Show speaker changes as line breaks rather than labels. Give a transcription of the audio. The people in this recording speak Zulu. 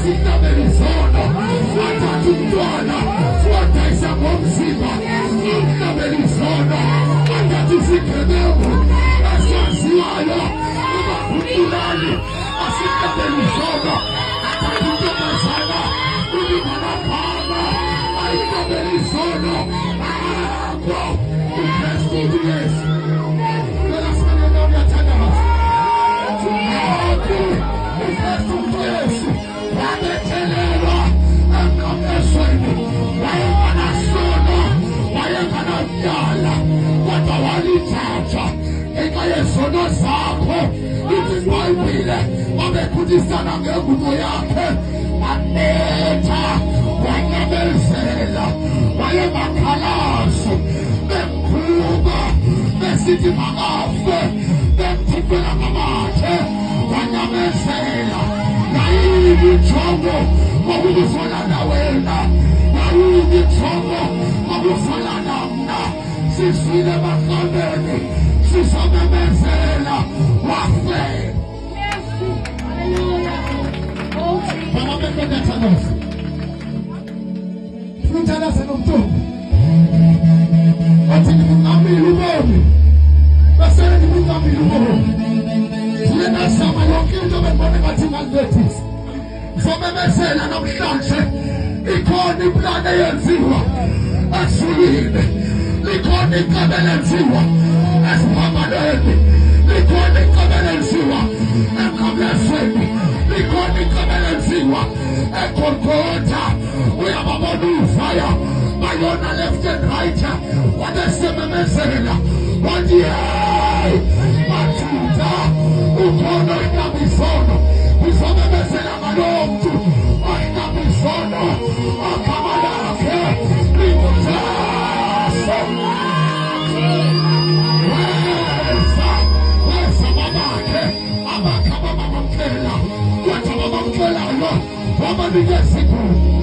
asinabelizono athatha umntwana siwadayisa ngomzimba asinabelizono athatha isigebengu esaziwayo ubabhutulali asinabelizono athatha intombazana ulimanapama ayinabelizono akho uKristu uYesu Sono zakho ithi iBhayibhile babekhudisana ngengubo yakhe banetha wanyamezela wayemakhalazo bemkhuba besithi makafe bemthupela ngamathe wanyamezela yayiyinjongo ngokuzolana wena yayiyinjongo ngokuzolana mna sisile bakhabeni sizomemezela wafe Yesu haleluya baba bekethanos Mthanaze nomthungu athi ngingamile ubomi basele ngingamile ubomi yena sama yonke into bengibone ngathi ngazethisa ngizomemezela namhlanje ikhona iplane yenziwa asulile likhona icebo lenziwa esiphambanweni likhona icebo lenziwa emkhamlezweni likhona icebo lenziwa eGolgotha uyababona ufaya bayona left and right wabesememezela wathi hey mathutha ukhona inkabizono uzomemezela ngalo mntu inkabizono agama lakhe limuthaso Wama nikesiku